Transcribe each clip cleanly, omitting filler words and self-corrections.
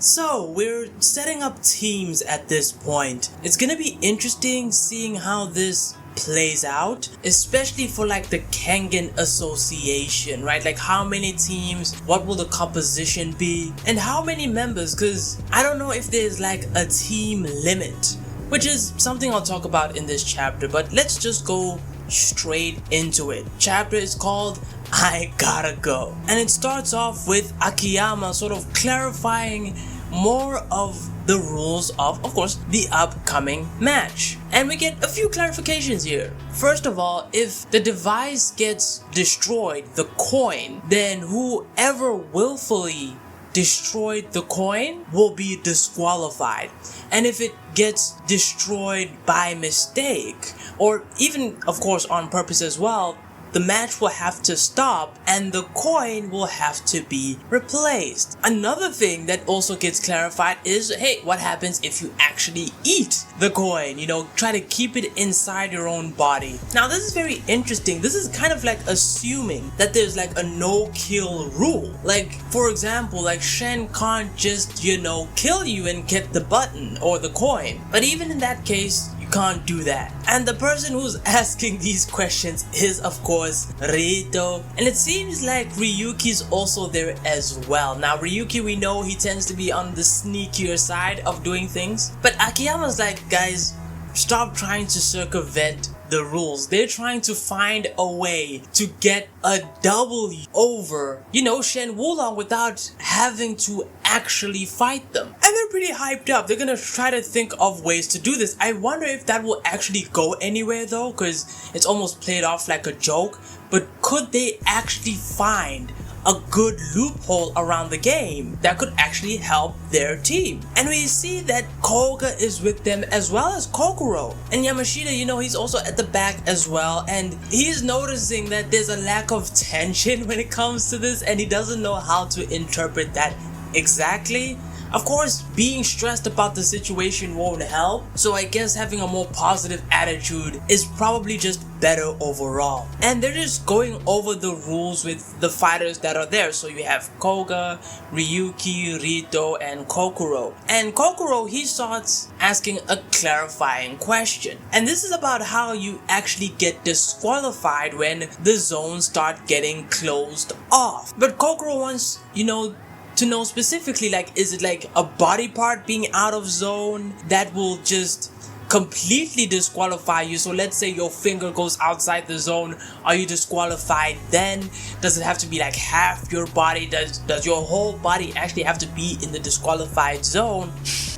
So we're setting up teams at this point. It's gonna be interesting seeing how this plays out, especially for like the Kengan Association, right? Like how many teams, what will the composition be, and how many members, because I don't know if there's like a team limit, which is something I'll talk about in this chapter, but let's just go straight into it. Chapter is called I Gotta Go, and it starts off with Akiyama sort of clarifying more of the rules of course, the upcoming match. And we get a few clarifications here. First of all, if the device gets destroyed, the coin, then whoever willfully destroyed the coin will be disqualified. And if it gets destroyed by mistake, or even of course on purpose as well, the match will have to stop and the coin will have to be replaced. Another thing that also gets clarified is, hey, what happens if you actually eat the coin? You know, try to keep it inside your own body. Now this is very interesting. This is kind of like assuming that there's like a no-kill rule. Like, for example, like Shen can't just, you know, kill you and get the button or the coin. But even in that case, you can't do that. And the person who's asking these questions is of course Rito, and it seems like Ryuki's also there as well. Now Ryuki, we know he tends to be on the sneakier side of doing things, but Akiyama's like, guys, stop trying to circumvent the rules. They're trying to find a way to get a W over, you know, Shen Wulong without having to actually fight them. And they're pretty hyped up. They're gonna try to think of ways to do this. I wonder if that will actually go anywhere though, because it's almost played off like a joke. But could they actually find a good loophole around the game that could actually help their team? And we see that Koga is with them as well as Kokoro. And Yamashita, you know, he's also at the back as well, and he's noticing that there's a lack of tension when it comes to this, and he doesn't know how to interpret that exactly. Of course, being stressed about the situation won't help, so I guess having a more positive attitude is probably just better overall. And they're just going over the rules with the fighters that are there. So you have Koga, Ryuki, Rito, and Kokoro. And Kokoro, he starts asking a clarifying question. And this is about how you actually get disqualified when the zones start getting closed off. But Kokoro wants, you know, to know specifically, like, is it like a body part being out of zone that will just completely disqualify you? So let's say your finger goes outside the zone, are you disqualified then? Does it have to be like half your body? Does your whole body actually have to be in the disqualified zone?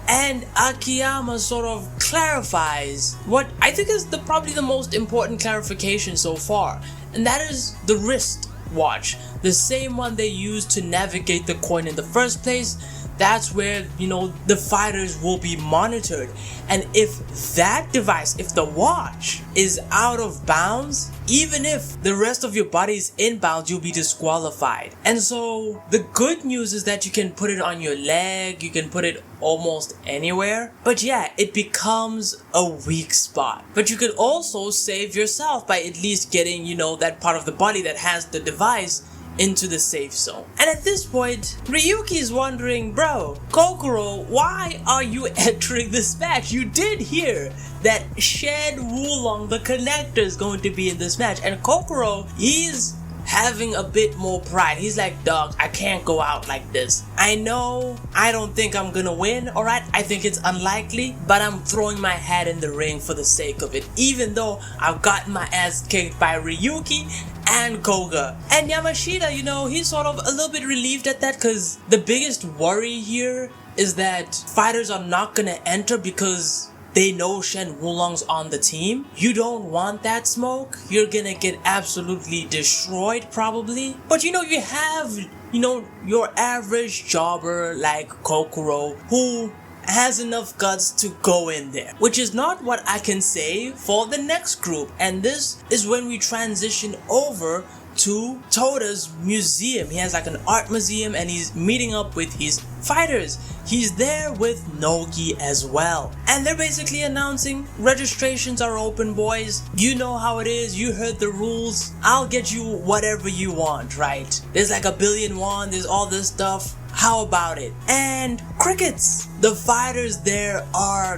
And Akiyama sort of clarifies what I think is probably the most important clarification so far, and that is the wrist watch, the same one they used to navigate the coin in the first place. That's where, you know, the fighters will be monitored. And if that device, if the watch is out of bounds, even if the rest of your body is inbound, you'll be disqualified. And so the good news is that you can put it on your leg, you can put it almost anywhere. But yeah, it becomes a weak spot. But you could also save yourself by at least getting, you know, that part of the body that has the device into the safe zone. And at this point, Ryuki is wondering, bro, Kokoro, why are you entering this match? You did hear that Shen Wulong, the connector, is going to be in this match. And Kokoro, he's having a bit more pride. He's like, dog, I can't go out like this. I know I don't think I'm gonna win, alright? I think it's unlikely, but I'm throwing my hat in the ring for the sake of it, even though I've gotten my ass kicked by Ryuki and Koga. And Yamashita, you know, he's sort of a little bit relieved at that, because the biggest worry here is that fighters are not gonna enter because they know Shen Wulong's on the team. You don't want that smoke. You're gonna get absolutely destroyed probably. But you know, you have, you know, your average jobber like Kokoro who has enough guts to go in there, which is not what I can say for the next group. And this is when we transition over to Toda's museum. He has like an art museum and he's meeting up with his fighters. He's there with Nogi as well. And they're basically announcing registrations are open, boys. You know how it is. You heard the rules. I'll get you whatever you want, right? There's like 1 billion won. There's all this stuff. How about it? And crickets. The fighters there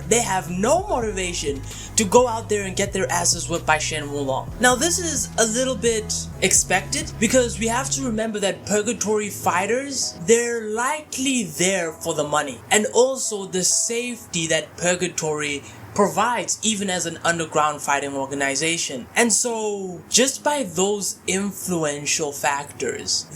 they have no motivation to go out there and get their asses whipped by Shen Wulong. Now this is a little bit expected because we have to remember that Purgatory fighters, they're likely there for the money and also the safety that Purgatory provides even as an underground fighting organization. And so just by those influential factors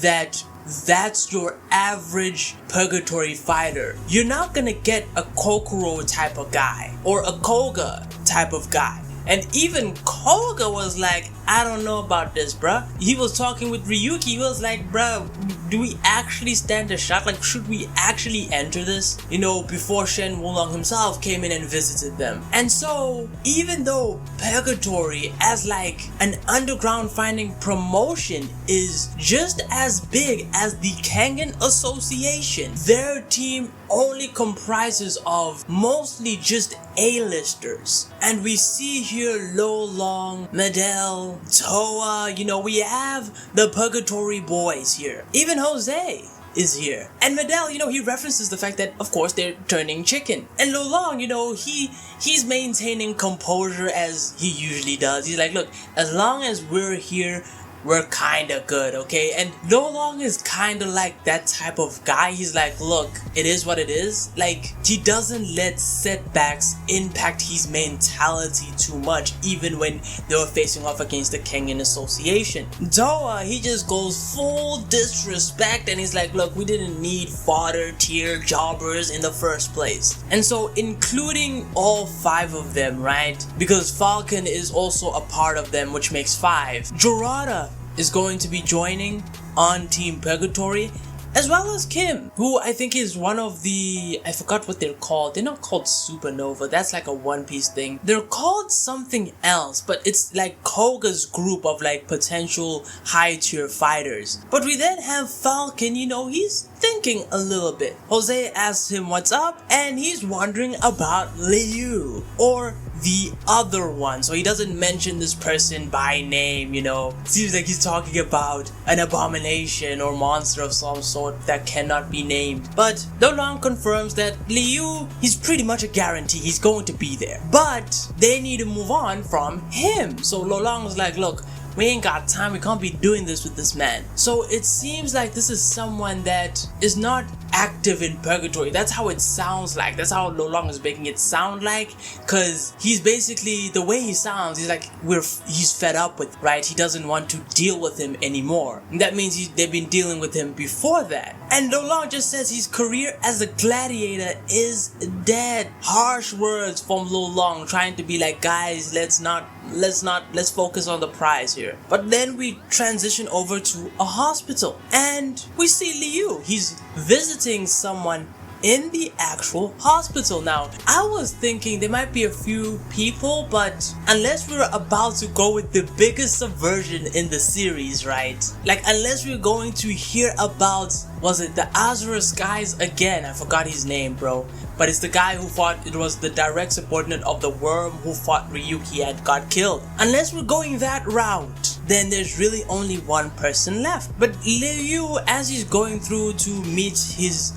that's your average Purgatory fighter. You're not gonna get a Kokoro type of guy or a Koga type of guy. And even Koga was like, I don't know about this, bruh. He was talking with Ryuki. He was like, bruh, do we actually stand a shot? Like, should we actually enter this? You know, before Shen Wulong himself came in and visited them. And so, even though Purgatory as like an underground fighting promotion is just as big as the Kengan Association, their team only comprises of mostly just A-listers. And we see here Lolong, Medel, Toa, you know, we have the Purgatory boys here. Even Jose is here. And Medel, you know, he references the fact that, of course, they're turning chicken. And Lolong, you know, he's maintaining composure as he usually does. He's like, look, as long as we're here, we're kinda good, okay? And Lolong is kinda like that type of guy. He's like, look, it is what it is. Like, he doesn't let setbacks impact his mentality too much, even when they were facing off against the Kengan Association. Toa, he just goes full disrespect and he's like, look, we didn't need fodder tier jobbers in the first place. And so, including all 5 of them, right? Because Falcon is also a part of them, which makes 5. Jorada is going to be joining on Team Purgatory, as well as Kim, who I think is one of the, I forgot what they're called. They're not called Supernova, that's like a One Piece thing. They're called something else, but it's like Koga's group of like potential high tier fighters. But we then have Falcon, you know, he's thinking a little bit. Jose asks him what's up, and he's wondering about Liu, or the other one. So he doesn't mention this person by name, you know. Seems like he's talking about an abomination or monster of some sort that cannot be named. But Lolong confirms that Liu, he's pretty much a guarantee he's going to be there. But they need to move on from him. So Lolong was like, look, we ain't got time, we can't be doing this with this man. So it seems like this is someone that is not active in Purgatory. That's how it sounds like. That's how Lolong is making it sound like. Cause he's basically, the way he sounds, he's like, he's fed up with, right? He doesn't want to deal with him anymore. And that means they've been dealing with him before that. And Lolong just says his career as a gladiator is dead. Harsh words from Lolong, trying to be like, guys, let's focus on the prize here. But then we transition over to a hospital and we see Liu. He's visiting someone in the actual hospital. Now, I was thinking there might be a few people, but unless we're about to go with the biggest subversion in the series, right? Like, unless we're going to hear about, was it the Azure Skies again? I forgot his name, bro. But it's the guy who fought, it was the direct subordinate of the Worm who fought Ryuki and got killed. Unless we're going that route, then there's really only one person left. But Liu, as he's going through to meet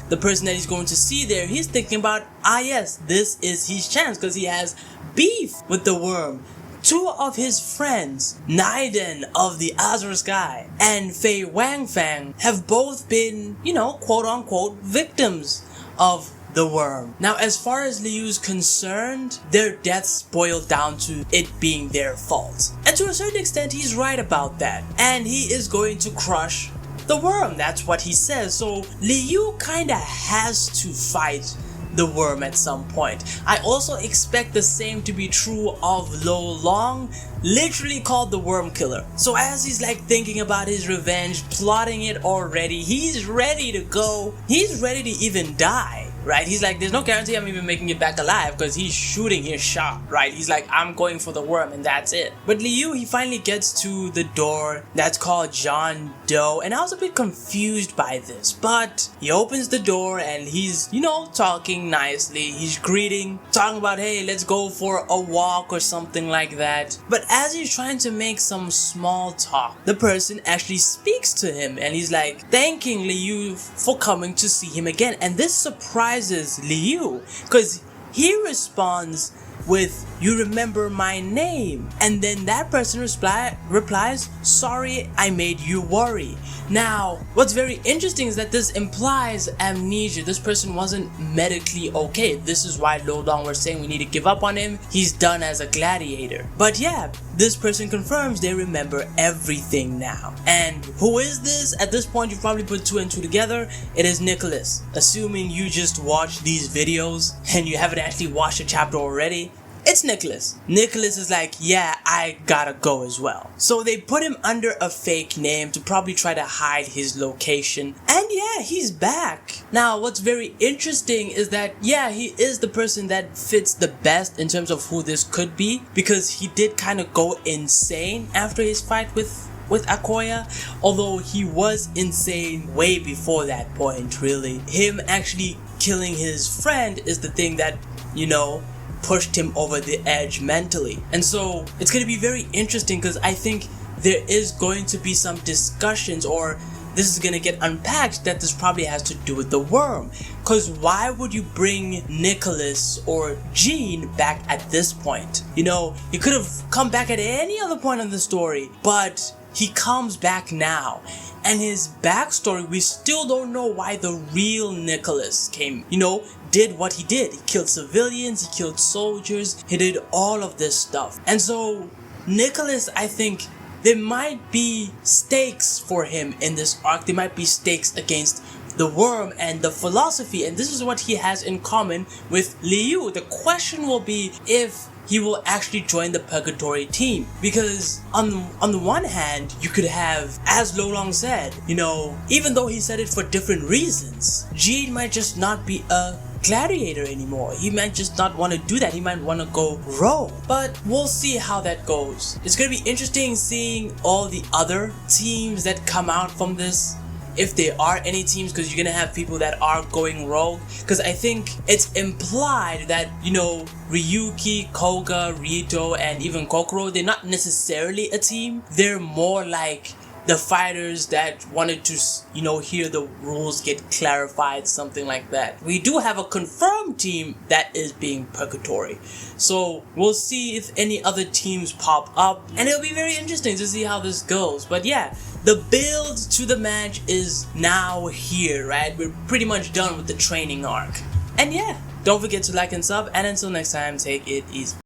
the person that he's going to see there, he's thinking about, yes, this is his chance because he has beef with the Worm. 2 of his friends, Naiden of the Azure Sky and Fei Wangfang, have both been, you know, quote unquote victims of the Worm. Now, as far as Liu's concerned, their deaths boil down to it being their fault. And to a certain extent, he's right about that. And he is going to crush the Worm. That's what he says. So Liu kinda has to fight the Worm at some point. I also expect the same to be true of Lolong, literally called the Worm Killer. So as he's like thinking about his revenge, plotting it already, he's ready to go. He's ready to even die right? He's like, there's no guarantee I'm even making it back alive because he's shooting his shot, right? He's like, I'm going for the worm and that's it. But Liu, he finally gets to the door that's called John Doe, and I was a bit confused by this, but he opens the door and he's, you know, talking nicely. He's greeting, talking about, hey, let's go for a walk or something like that. But as he's trying to make some small talk, the person actually speaks to him and he's like thanking Liu for coming to see him again. And this surprises Liu because he responds with, you remember my name? And then that person replies, sorry I made you worry. Now, what's very interesting is that this implies amnesia. This person wasn't medically okay. This is why Lolong were saying we need to give up on him. He's done as a gladiator. But yeah, this person confirms they remember everything now. And who is this? At this point, you probably put 2 and 2 together. It is Nicholas. Assuming you just watched these videos and you haven't actually watched a chapter already, it's Nicholas. Nicholas is like, yeah, I gotta go as well. So they put him under a fake name to probably try to hide his location. And yeah, he's back. Now, what's very interesting is that, yeah, he is the person that fits the best in terms of who this could be, because he did kind of go insane after his fight with Akoya, although he was insane way before that point, really. Him actually killing his friend is the thing that, you know, pushed him over the edge mentally. And so it's going to be very interesting because I think there is going to be some discussions, or this is going to get unpacked, that this probably has to do with the worm. Because why would you bring Nicholas or Jean back at this point? You know, he could have come back at any other point in the story, but he comes back now. And his backstory, we still don't know why the real Nicholas came, you know, did what he did. He killed civilians, he killed soldiers, he did all of this stuff. And so Nicholas, I think there might be stakes for him in this arc. There might be stakes against the worm and the philosophy, and this is what he has in common with Liu. The question will be if he will actually join the Purgatory team, because on the one hand, you could have, as Lolong said, you know, even though he said it for different reasons, Jean might just not be a gladiator anymore. He might just not want to do that. He might want to go rogue. But we'll see how that goes. It's going to be interesting seeing all the other teams that come out from this, if there are any teams, because you're gonna have people that are going rogue. Because I think it's implied that, you know, Ryuki, Koga, Rito, and even Kokoro, they're not necessarily a team. They're more like the fighters that wanted to, you know, hear the rules get clarified, something like that. We do have a confirmed team that is being Purgatory, so we'll see if any other teams pop up, and it'll be very interesting to see how this goes. But yeah, the build to the match is now here, right? We're pretty much done with the training arc. And yeah, don't forget to like and sub, and until next time, take it easy.